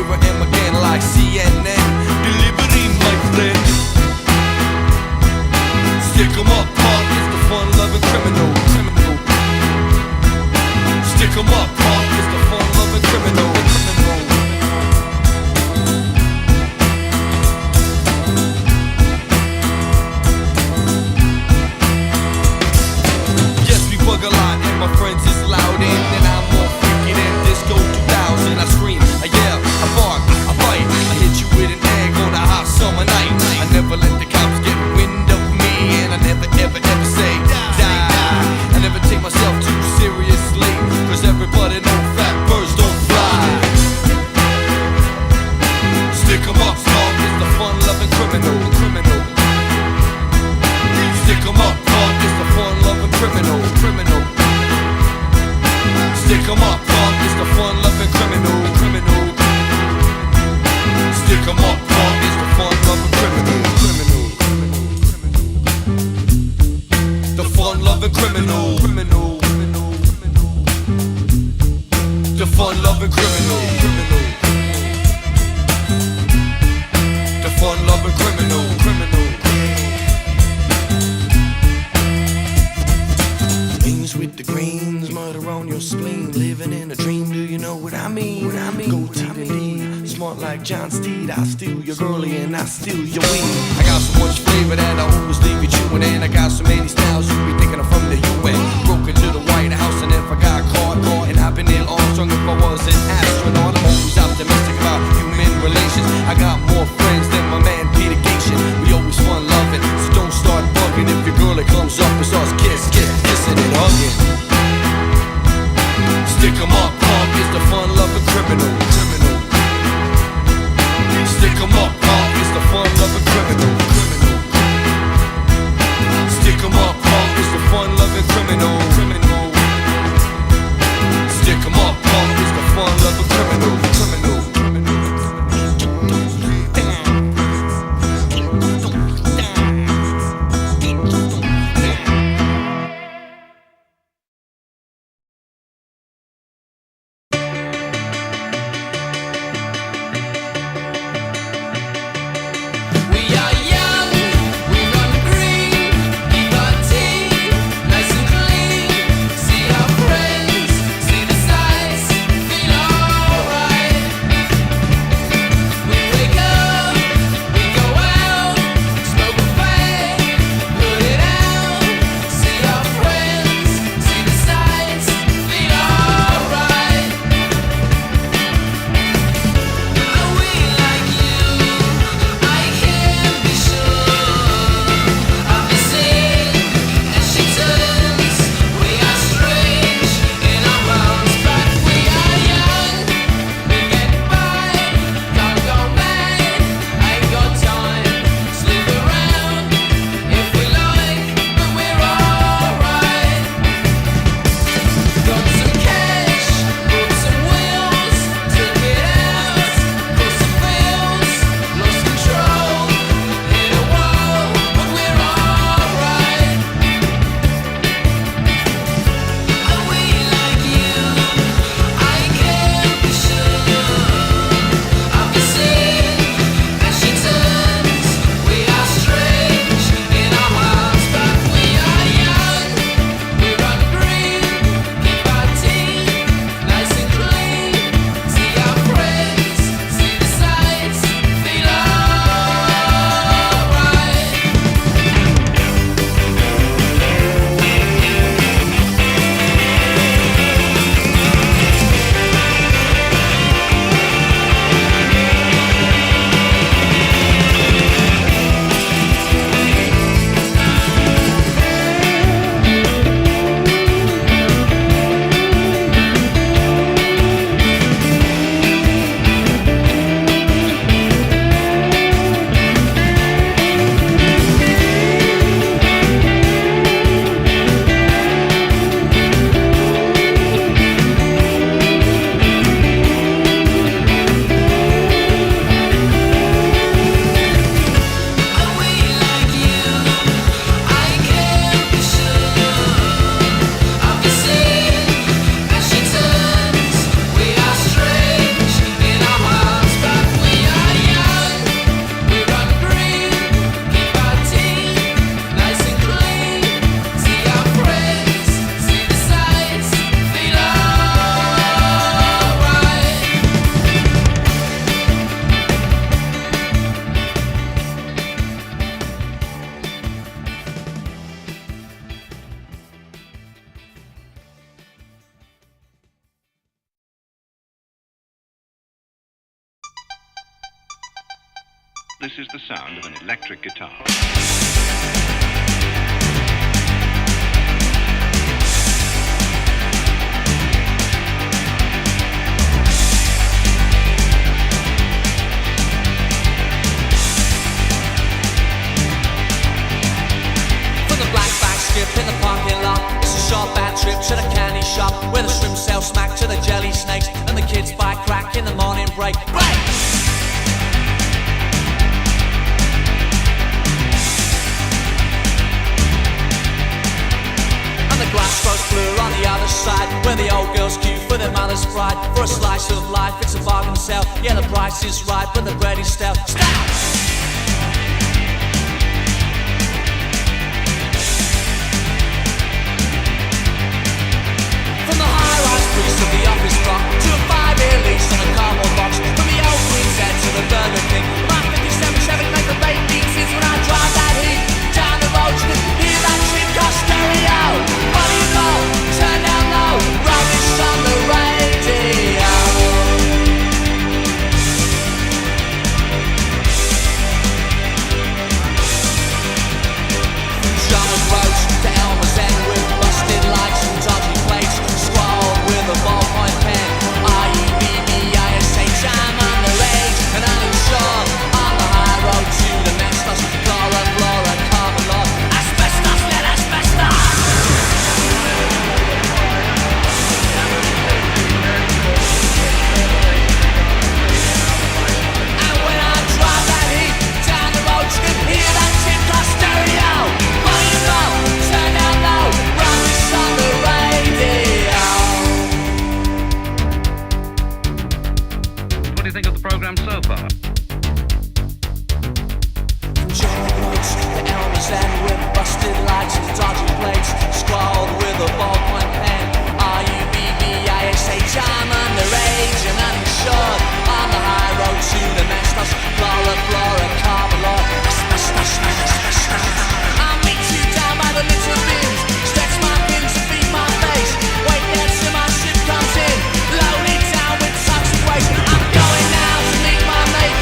here I am again like CNN. Delivery, my friend. Stick 'em up, punk, it's the fun-loving criminal. Stick 'em up, punk, it's the fun-loving criminal. Yes, we bug a lot and my friends is loud and I'm more freaky than Disco 2000. I scream, I yell, I bark, I bite, I hit you with an egg on a hot summer night. I never let the cops get wind of me and I never ever ever say die. I never take myself too seriously, cause everybody know fat birds don't fly. Stick 'em up, punk, it's the fun-loving criminal. Stick 'em up, punk, it's the fun-loving criminal. Stick 'em up, punk, it's the fun-loving criminal. Stick 'em up, punk, it's the fun-loving criminal. The fun-loving criminal. The fun-loving criminal. The fun-loving criminal. Beans with the greens, murder on your spleen. Living in a dream, do you know what I mean? Go to the lead, smart like John Steed. I steal your girlie and I steal your weed. I got so much flavor that I always leave you chewing. And I got so many styles, you be thinking I'm from the UN. Broke into the White House and if I got caught. And I've been Neil Armstrong if I was an astronaut. I'm always optimistic about human relations. I got more friends than my man Peter Gatien. We always fun loving, so don't start bugging. If your girlie comes up and starts kissing and hugging. Stick 'em up, punk, it's the fun-loving criminal. Stick 'em up, punk, it's the fun-loving criminal. Stick 'em up, punk, it's the fun-loving criminal. Stick 'em up, punk, it's the fun-loving This is the sound of an electric guitar. In the parking lot, it's a short bad trip to the candy shop where the shrimp sell smack to the jelly snakes and the kids buy crack in the morning break. Break! And the grass grows blue on the other side where the old girls queue for their mother's pride. For a slice of life, it's a bargain sale. Yeah, the price is right, but the bread is stout. Stout! Of the office block to a 5-year lease on a cardboard box. From the old Queen's Head to the Burger King. My 57 Chevy make the baked beans since when I drive that heat down the road. You can hear that shit car stereo. Volume low, turn down low, rubbish on the radio. From Drummond Road to Elmer's End with busted lights and dodgy plates. With a ballpoint pen, R-U-B-B-I-S-H. I'm underage and uninsured on the high road to the next us. Flora, flora, carbon law. Asbestos, let asbestos. And when I drive that heat down the road, you can hear that shit car stereo. Volume low, turn down low, rubbish on the radio. What do you think of the program so far? German roots, the Elmer's End with busted lights and dodgy plates, scrawled with a ballpoint pen. R-U-B-B-I-S-H. I'm underage and uninsured on the high road to the Mestos. Flora, flora, carbon law. Asbestos, asbestos. I'll meet you down by the litter bins. Stretch my pins to feed my face. Wait there till my ship comes in. Load it down with toxic waste. I'm going now to meet my mate.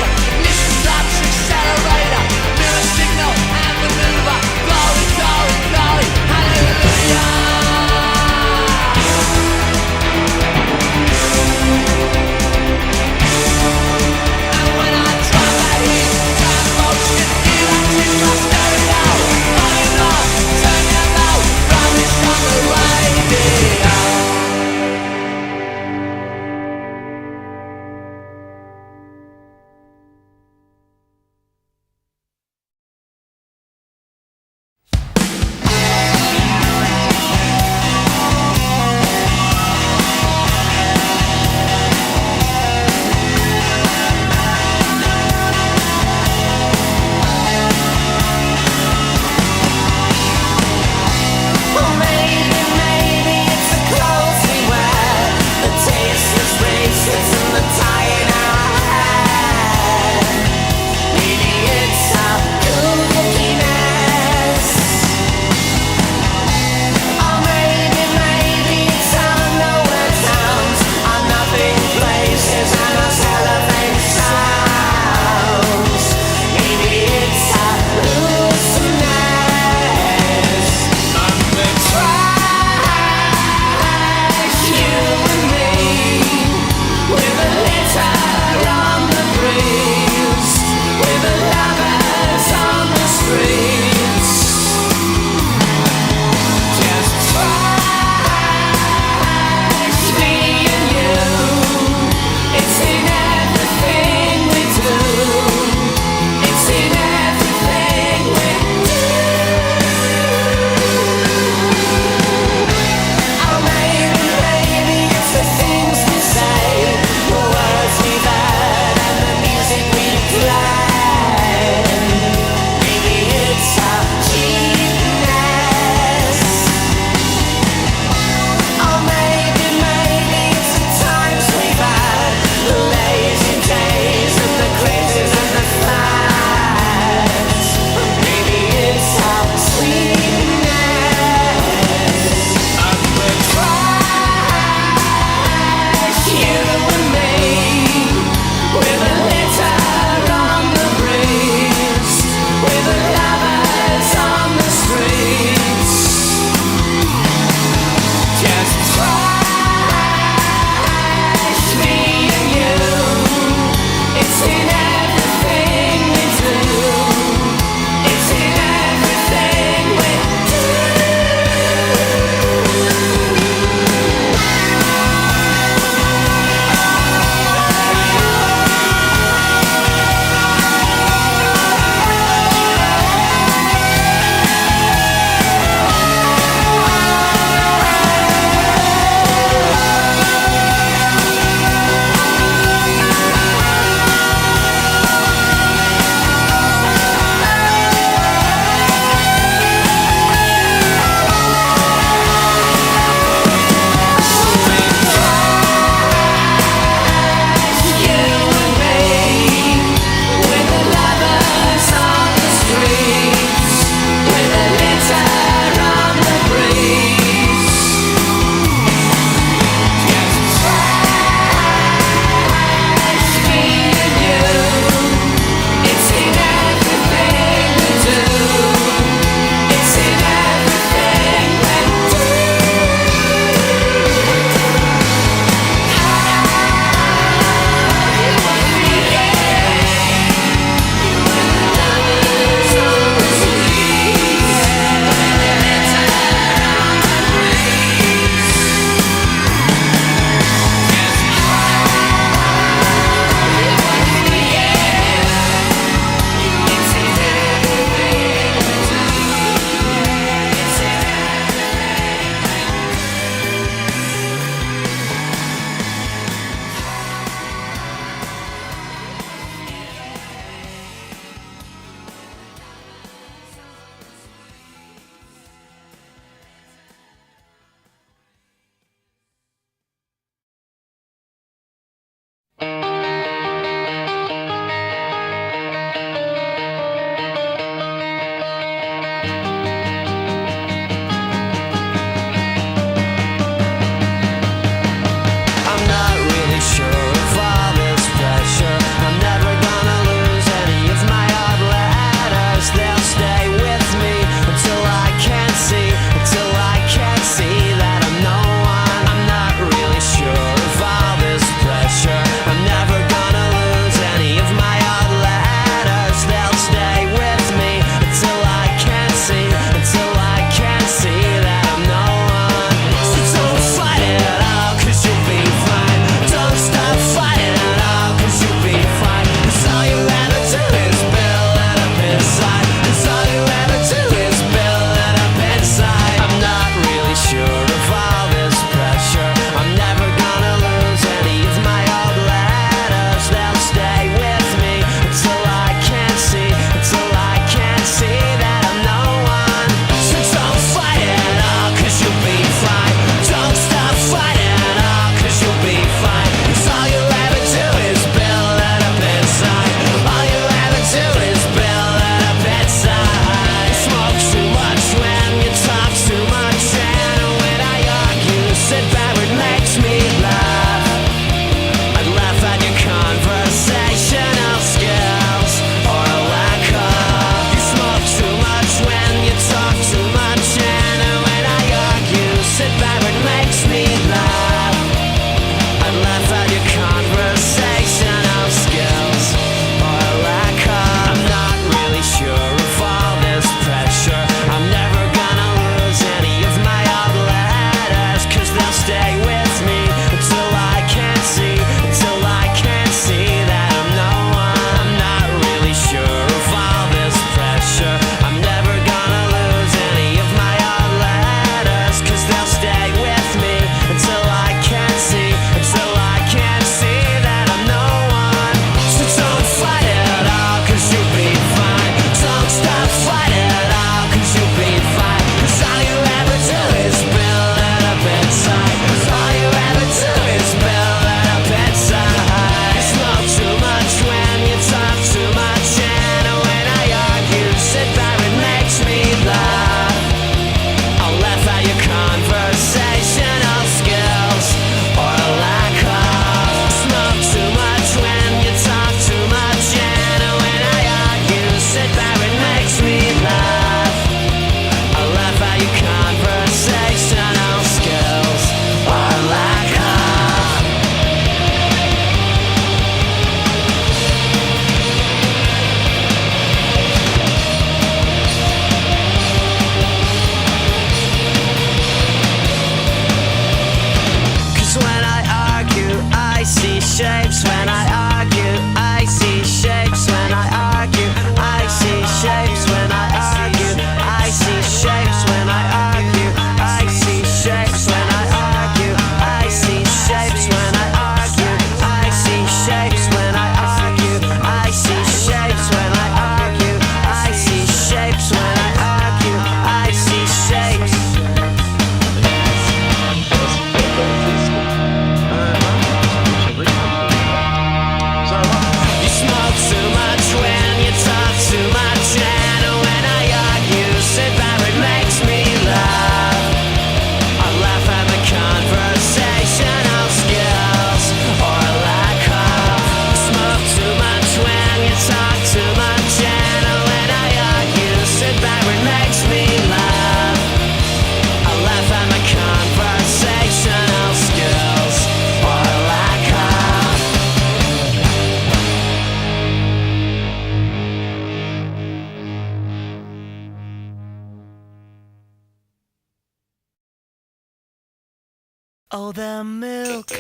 Oh, the milk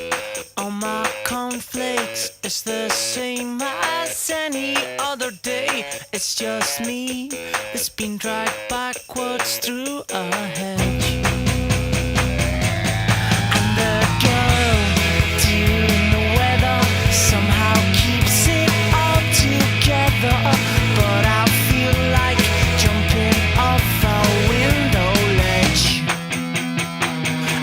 on my cornflakes is the same as any other day. It's just me that's been dragged backwards through a hedge. And the girl doing the weather somehow keeps it all together. But I feel like jumping off a window ledge.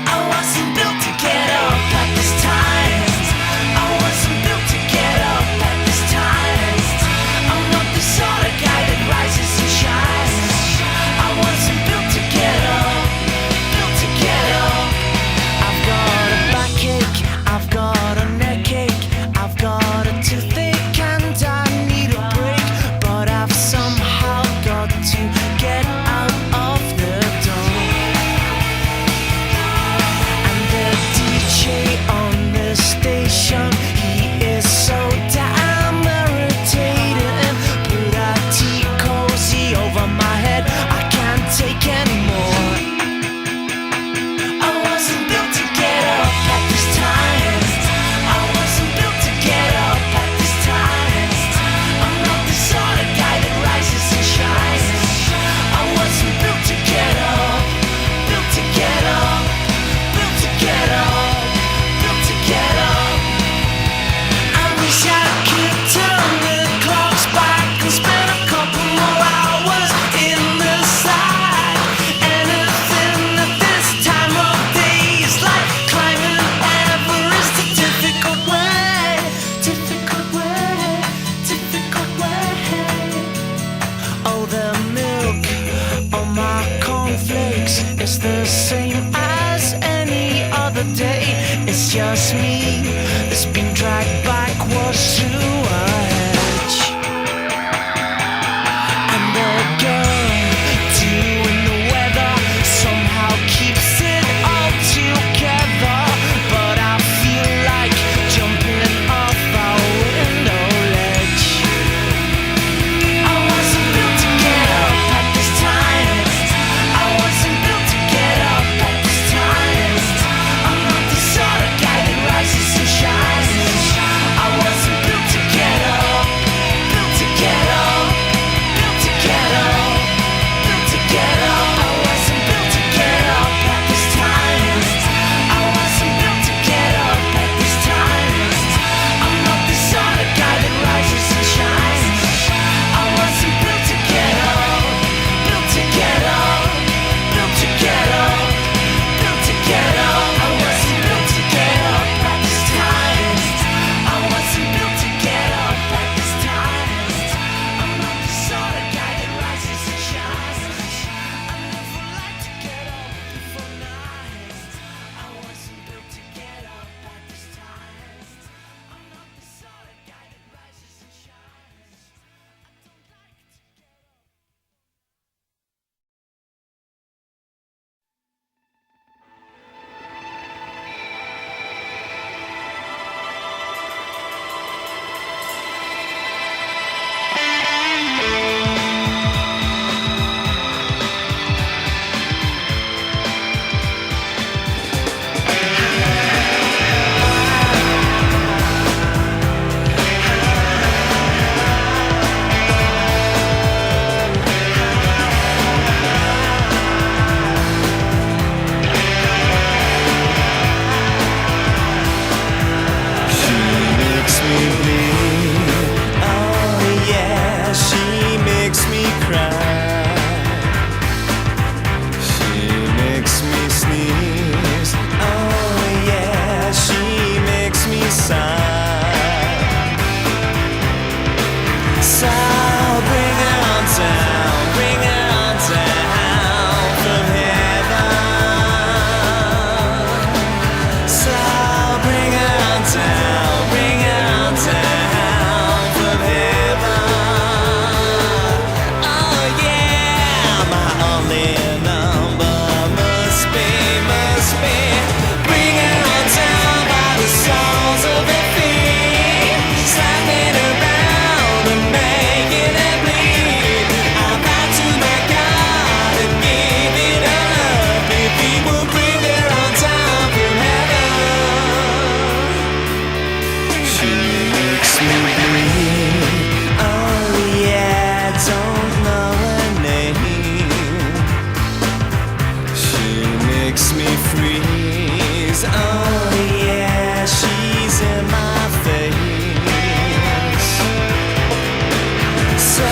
I wasn't built to get up at this time. I wasn't built to get up at this time. I'm not the sort of guy that rises and shines. I wasn't built to get up. me bleed. Oh yeah, don't know her name. She makes me freeze. Oh yeah, she's in my face. So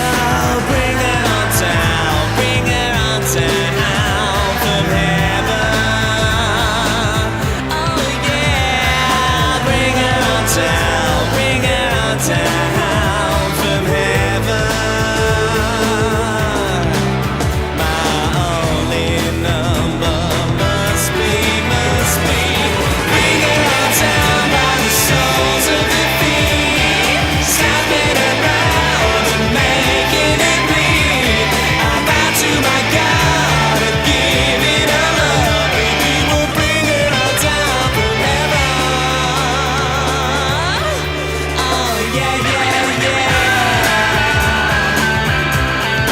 bring her on down, bring her on down from heaven. Oh yeah, bring her on down, bring her on down from heaven. My only number must be, bring her on down by the soles of your feet, slapping around and making it bleed. I bow to my God and give it a love. We will bring her on down from heaven. Oh yeah, yeah, yeah.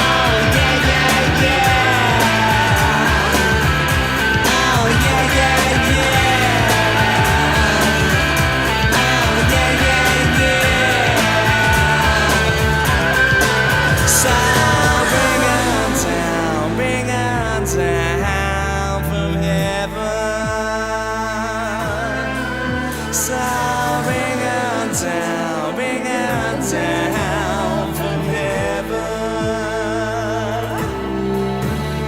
Oh yeah, yeah, yeah. Oh yeah, yeah, yeah. Oh yeah, yeah, yeah. So bring her on down from heaven. So bring her on down from heaven.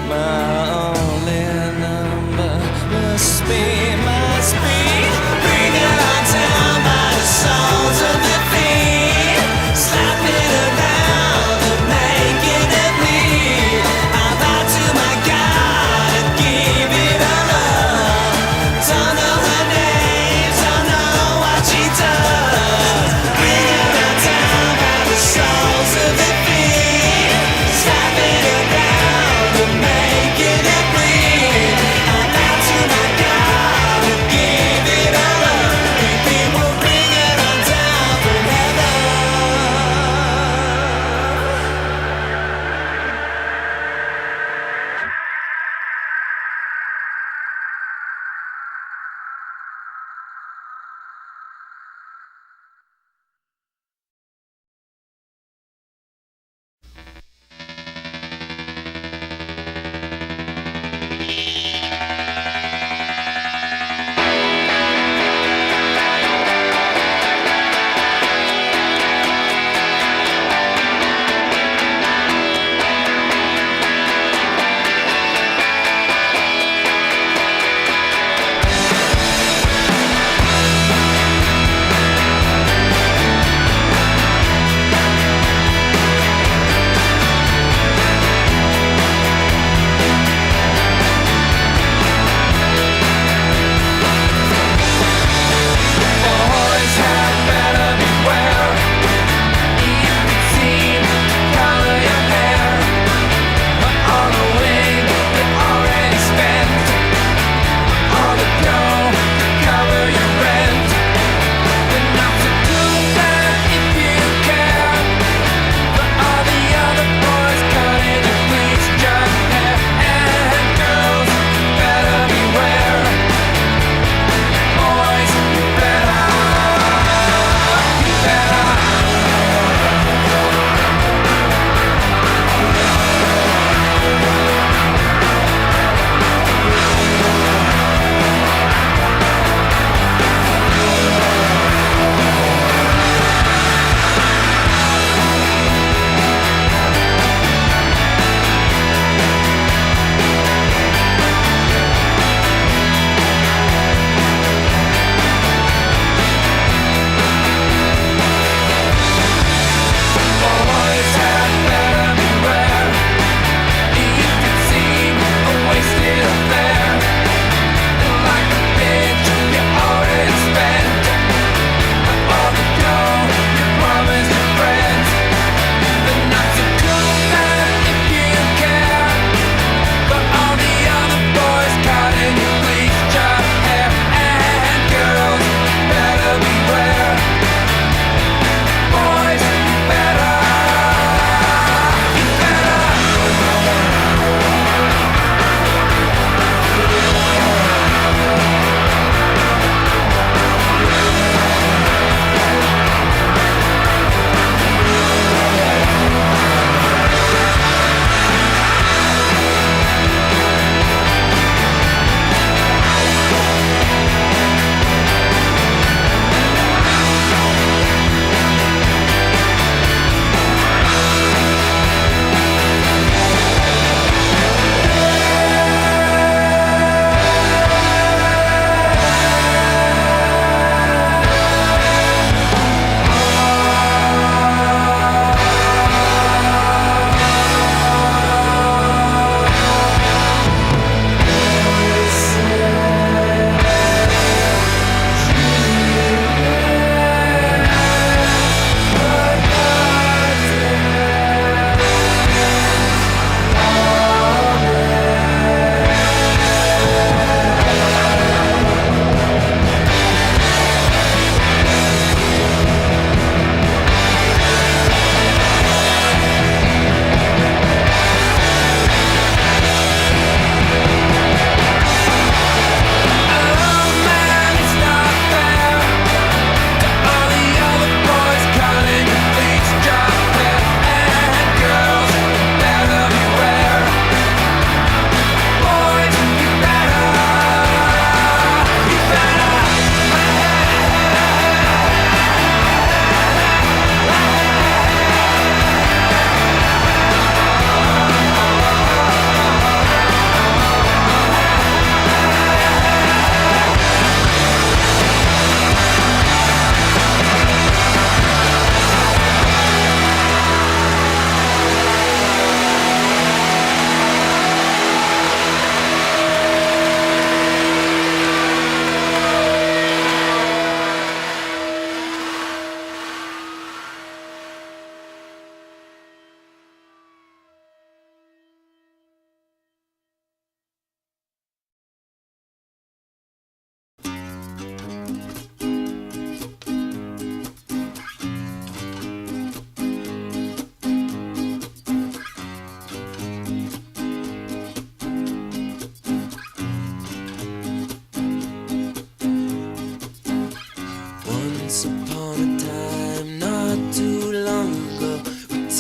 My only number must be, bring her on down by the soles of your feet, slapping around and making it bleed. I bow to my God and give it a love. Don't know her name, don't know what she does.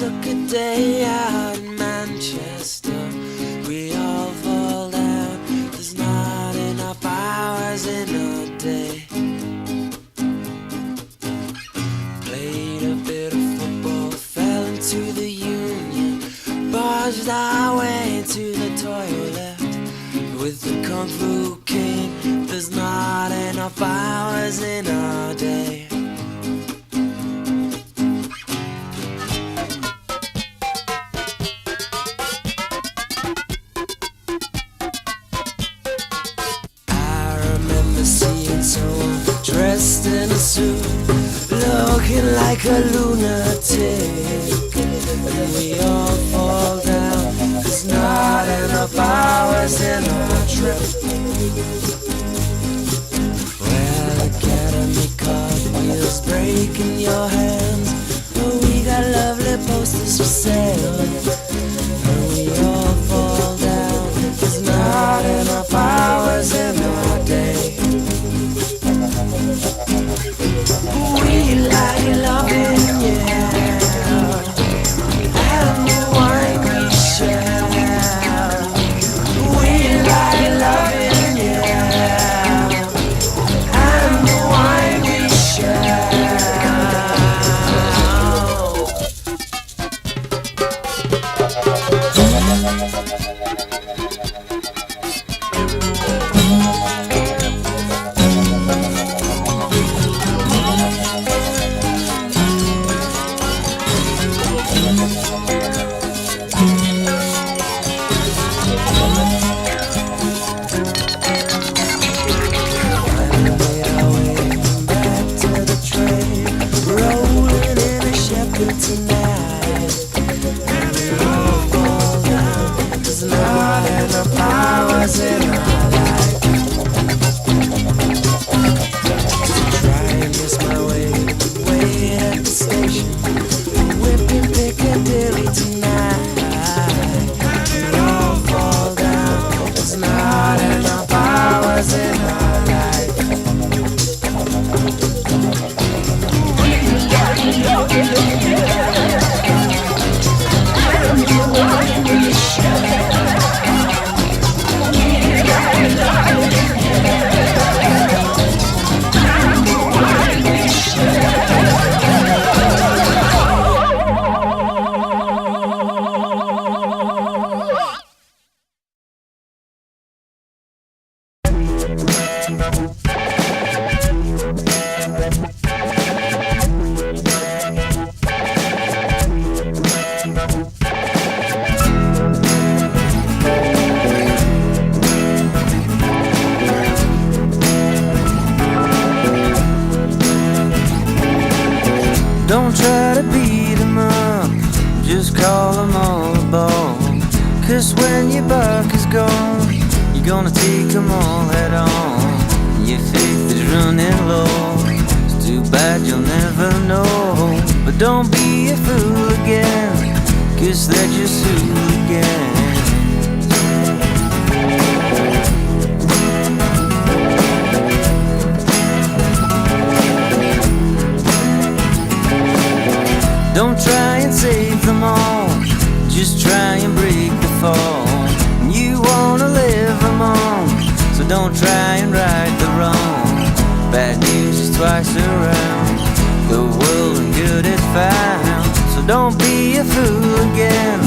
took a day out in Manchester. We all fall down, there's not enough hours in a day. Played a bit of football, fell into the Union, barged our way to the toilet. With the Kung Fu King, there's not enough hours in a day. Dressed in a suit, looking like a lunatic, and we all fall down. There's not enough hours in our trip. Well, Academy card wheels breaking your hands, but we got lovely posters for sale, and we all fall down. There's not enough hours in our day. We like loving, yeah, and the wine we share. We like loving, yeah, and the wine we share. Don't try to beat them up, just call them all a ball. 'Cause when your buck is gone, you're gonna take them all head on. Your faith is running low, it's too bad you'll never know. But don't be a fool again, 'cause they're just hooligans. Don't try and save them all, just try and break the fall. You wanna live them on, so don't try and right the wrong. Bad news is twice around, the world and good is found. So don't be a fool again,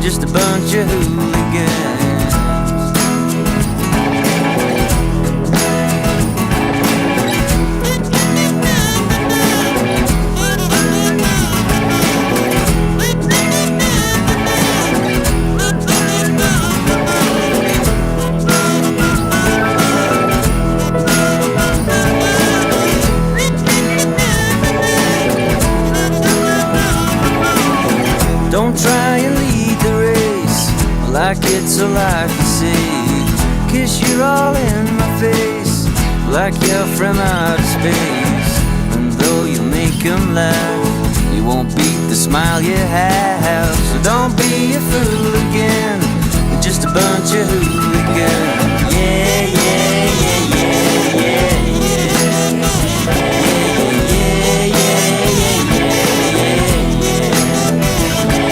just a bunch of hooligans. Don't try and lead the race like it's a life you see, 'cause you're all in my face like you're from outer space. And though you'll make them laugh, you won't beat the smile you have. So don't be a fool again, you're just a bunch of hooligans. Yeah, yeah, yeah, yeah, yeah, yeah. Yeah, yeah, yeah, yeah, yeah, yeah.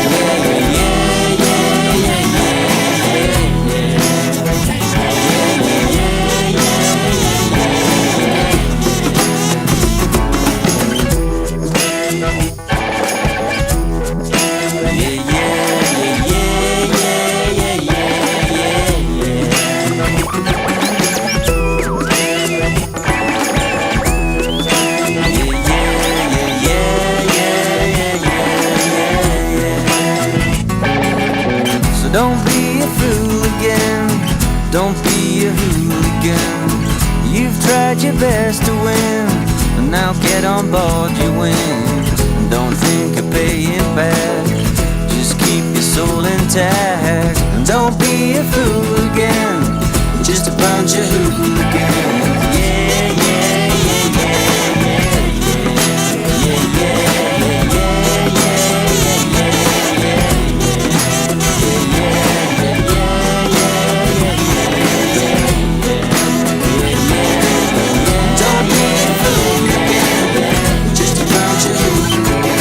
reward you win. Don't think of paying back, just keep your soul intact. And don't be a fool again, just a bunch of hooligans. Yeah, yeah, yeah, yeah, yeah, yeah, yeah, yeah, yeah, don't be a fool again, just a bunch of hooligans.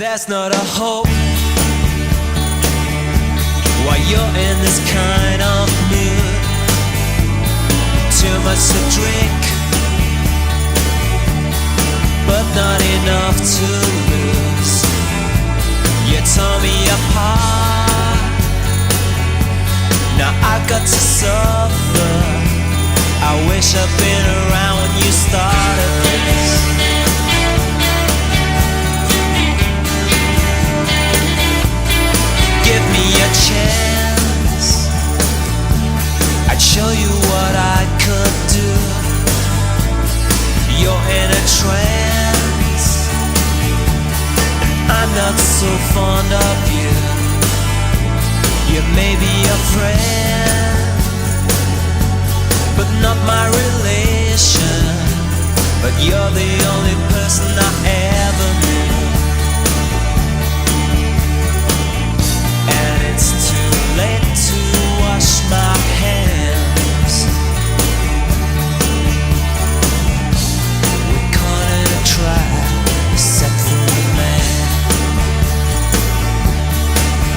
there's not a hope while you're in this kind of mood. Too much to drink, but not enough to lose. You tore me apart, now I got to suffer. I wish I'd been around when you started this. Give me a chance, I'd show you what I could do. You're in a trance, I'm not so fond of you. You may be a friend, but not my relation. But you're the only person I ever knew. And it's too late to wash my hands. We caught in a trap, set for a man.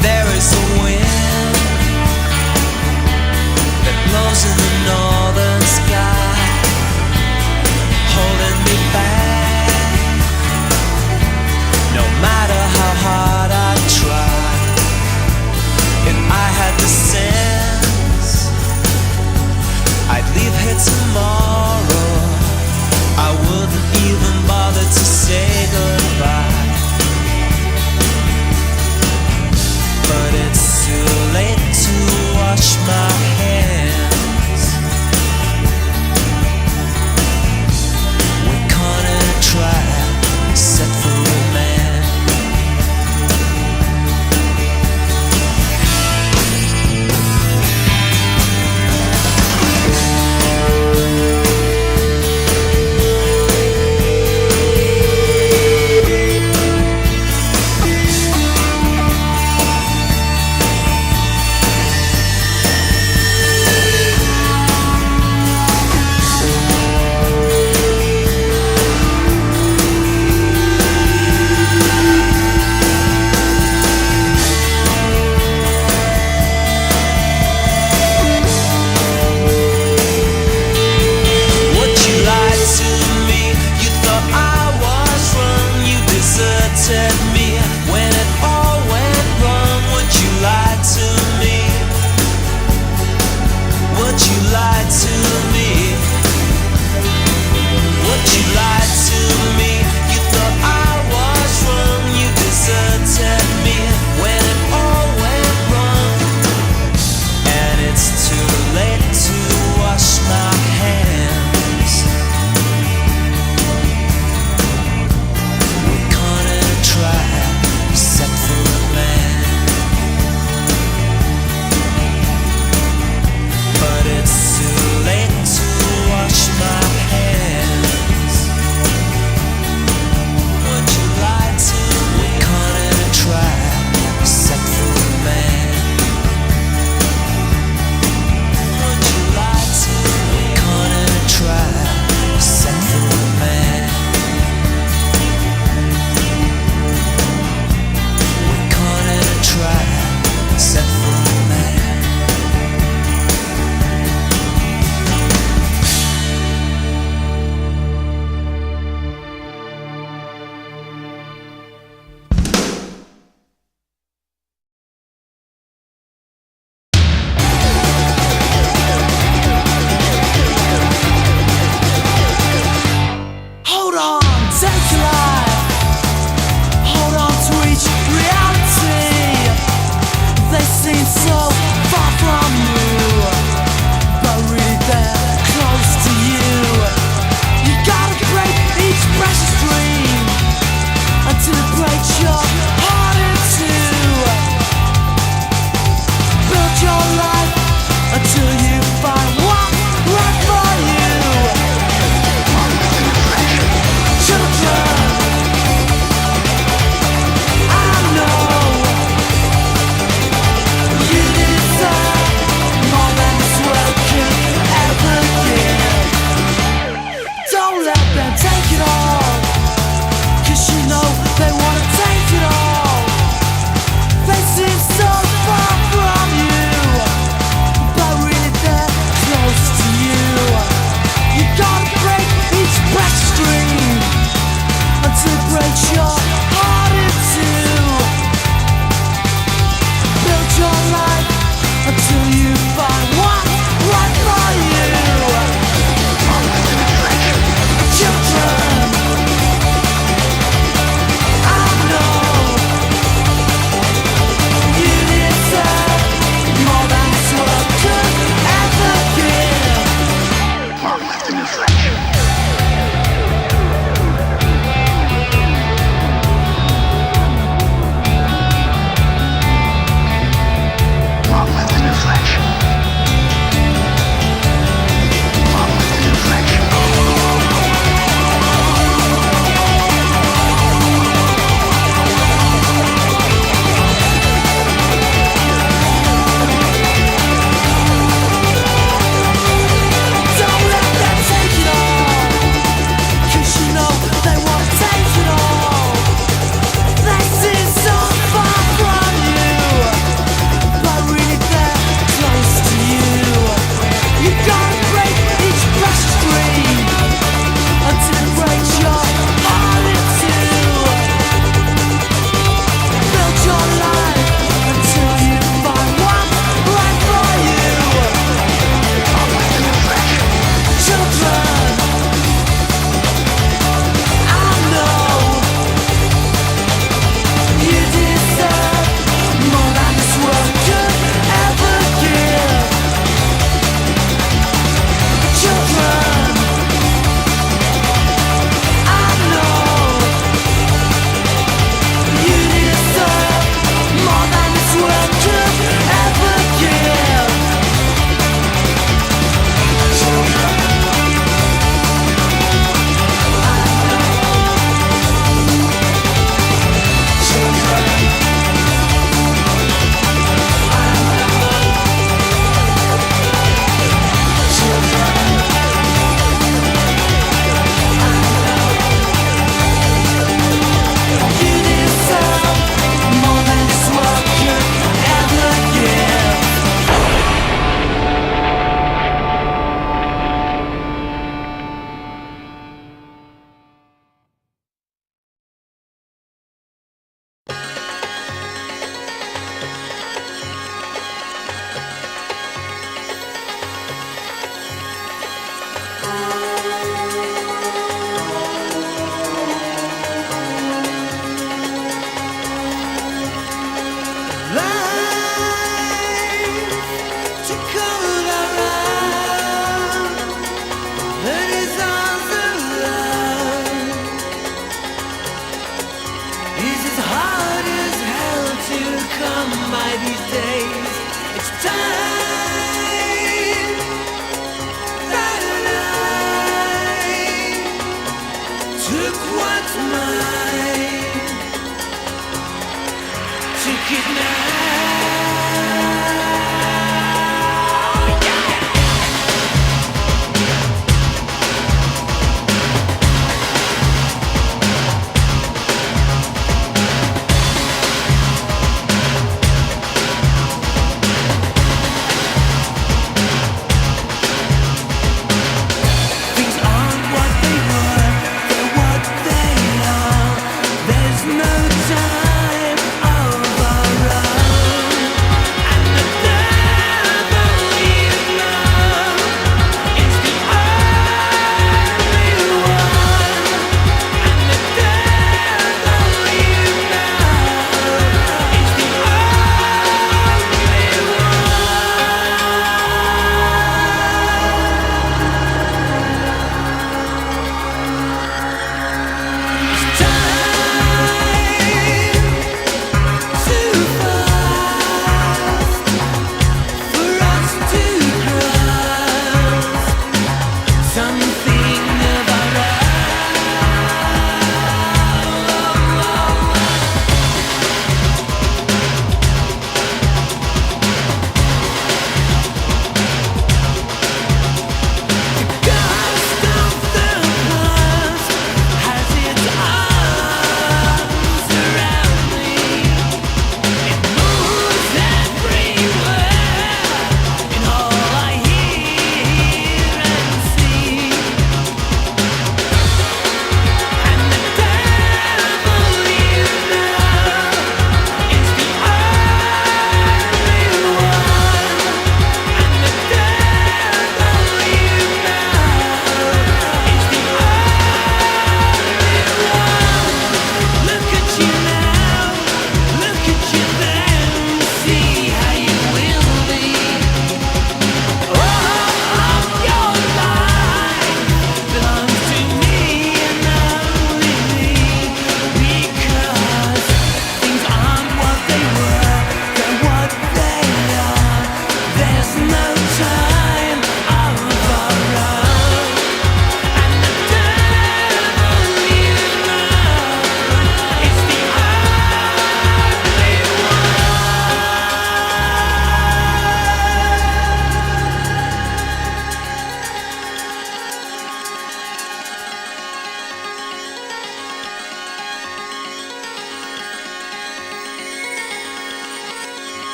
There is a wind that blows in the northern sky, holding me back. No matter how hard I try, if I had the sense, I'd leave here tomorrow. I wouldn't even bother to say goodbye. But it's too late to wash my hands. We're caught in a trap, set for a man. You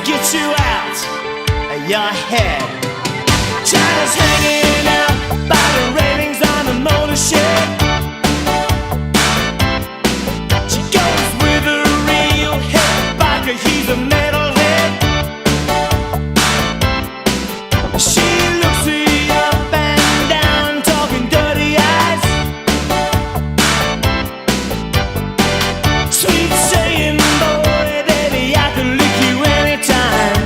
get you out of your head. China's hanging out by the railings on the motor shed. She goes with a real head biker, he's a metalhead. She looks you up and down, talking dirty eyes. Sweet saying, boy, baby, I can lick you anytime.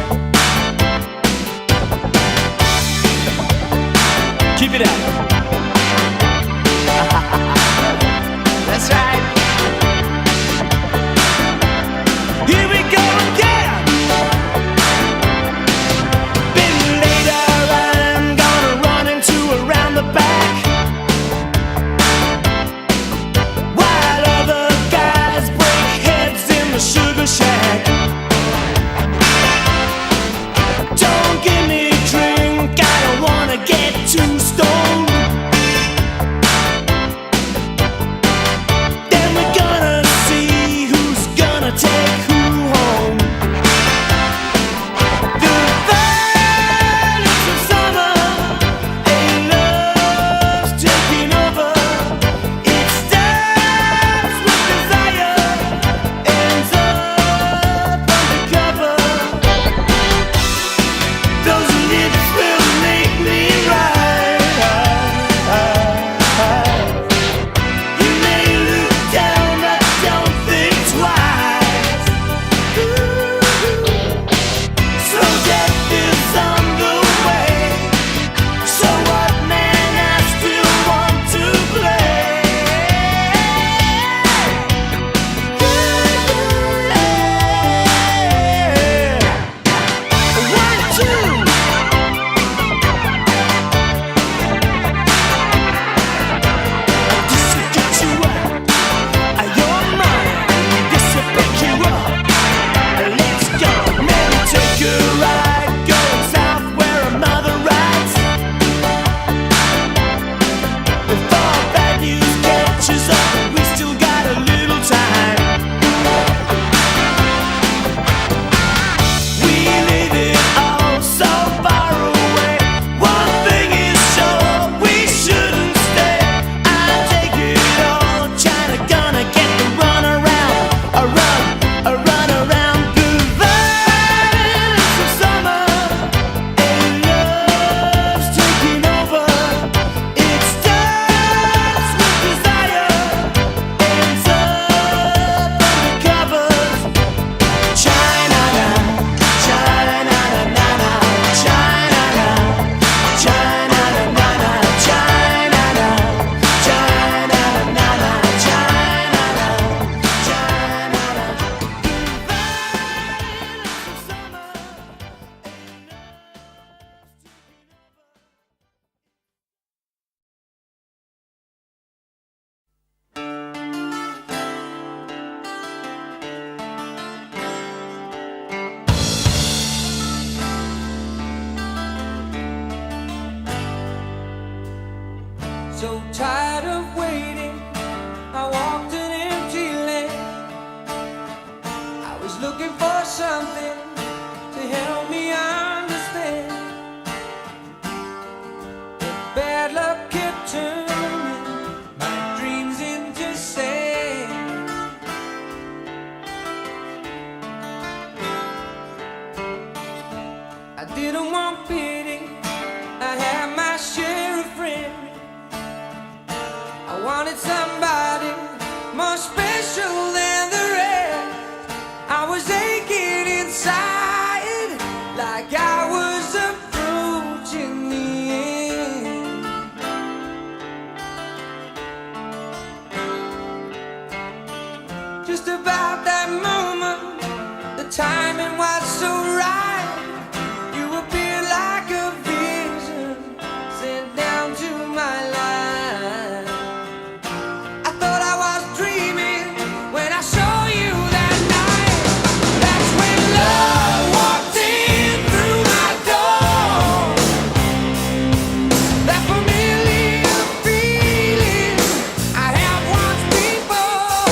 Keep it up. That's right. Here we go again. Bit later, I'm gonna run into around the back, while other guys break heads in the sugar shack. Don't give me a drink, I don't wanna get too stoned. Then we're gonna see who's gonna take who home. The violence of summer, a love's taking over. It starts with desire, ends up undercover. Those lips will make me right. You may look down, but don't think twice. So death is on the way. So what, man? I still want to play. 1, 2. This will get you out of your mind. This will pick you up. Let's go. Maybe take a ride, going south where a mother rides. Before bad news catches up, we still got a little time. We leave it all so far away. One thing is sure, we shouldn't stay. I take it all, China gonna get the run around, a run around. The violence of summer, a love's taking over. It starts with desire, ends up undercovers. China now, China na na na, China now, China na na na, China now, China na na na, China now, China now. So tired of waiting, I walked an empty land. I was looking for something to help me understand. But bad luck kept turning my dreams into sand. I didn't want pity, I had my share of friends. I wanted somebody more special than the rest. I was aching inside, like I was approaching the end. Just about that moment, the timing was so right. You appeared like a vision sent down to my life. I thought I was dreaming when I saw you that night. That's when love walked in through my door. That familiar feeling I had once before.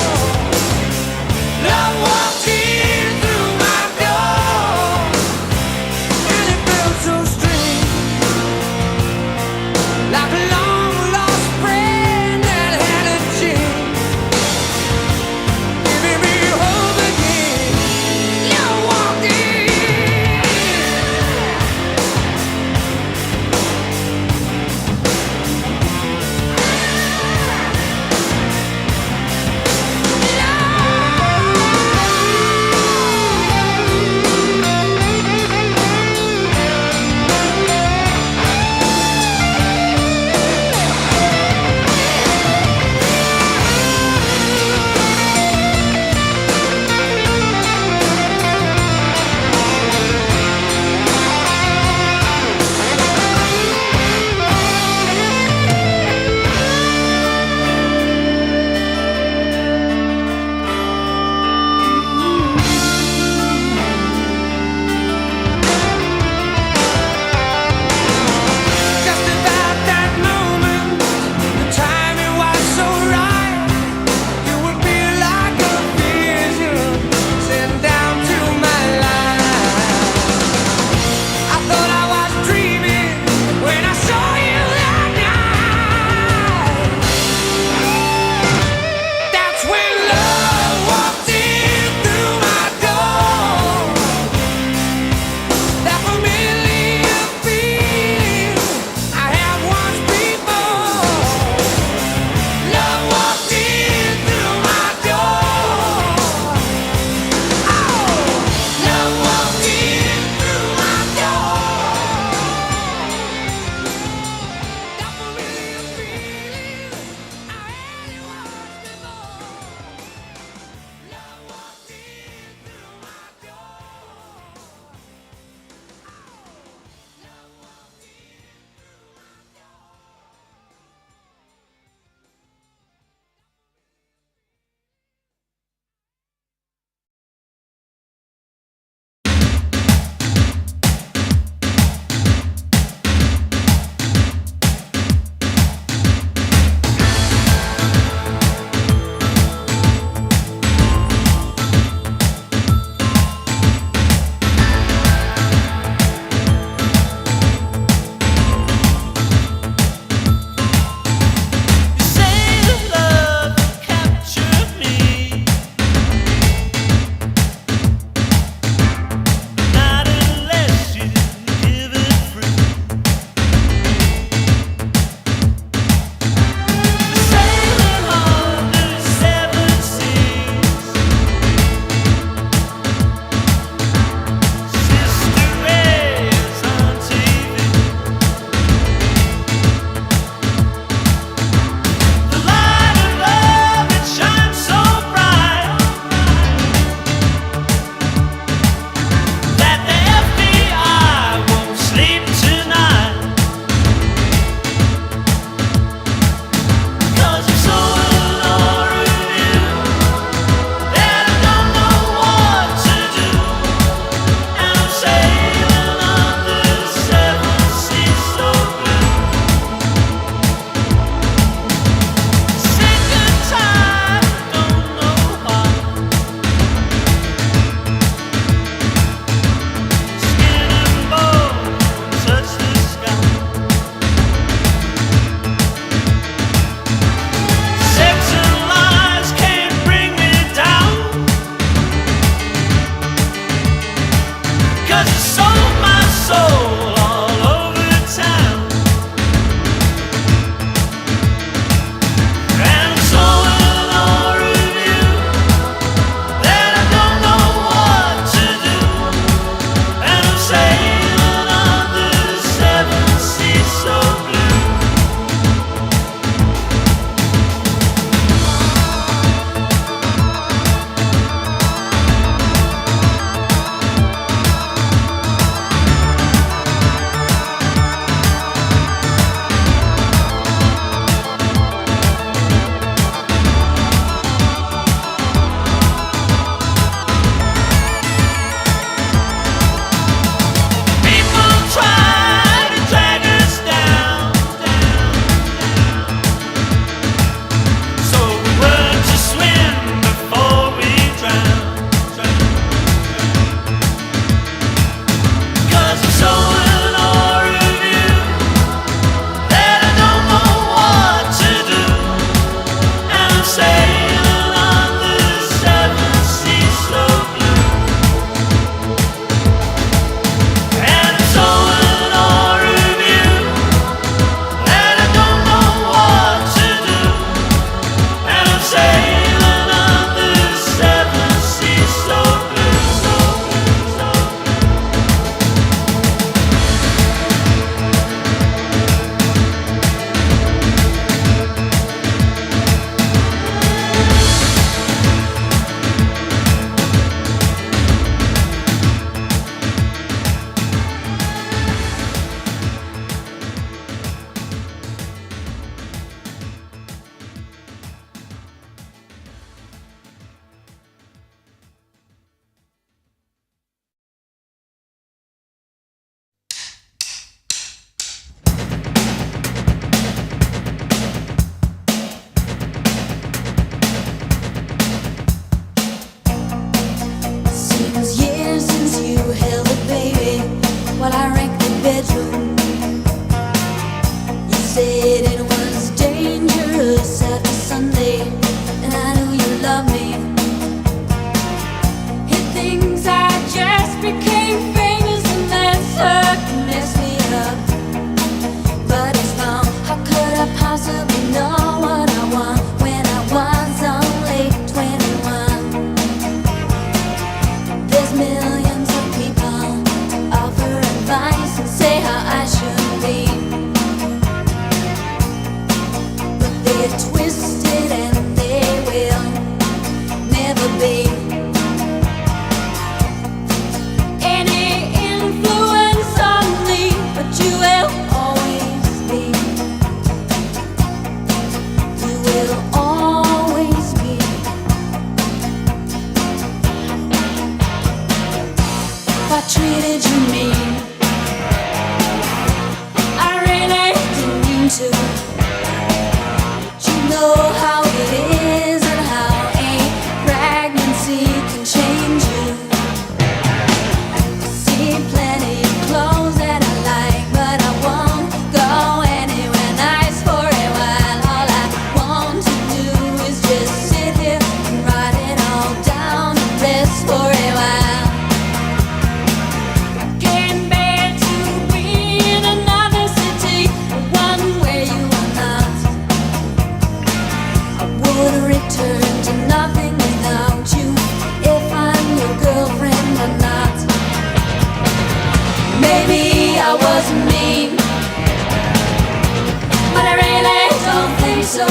so.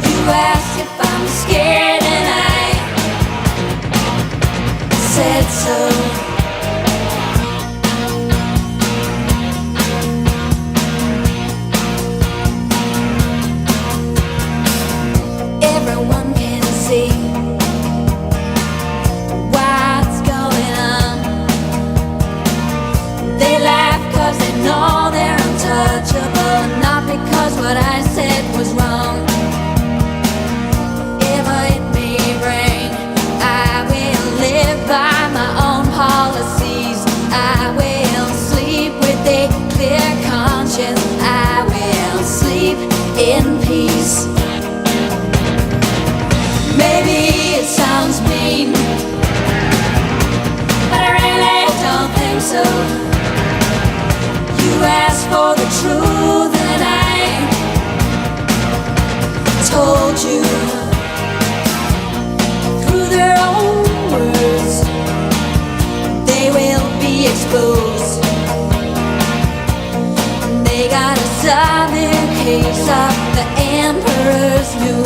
You asked if I'm scared and I said so. Everyone can see what's going on. They laugh cause they know they're untouchable, not because what I said was wrong. Whatever it may bring, I will live by my own policies. I will sleep with a clear conscience. I will sleep in peace. Maybe it sounds mean, but I really don't think so. You asked for the truth and I told you. Through their own words, they will be exposed. They got a solid case of the emperor's new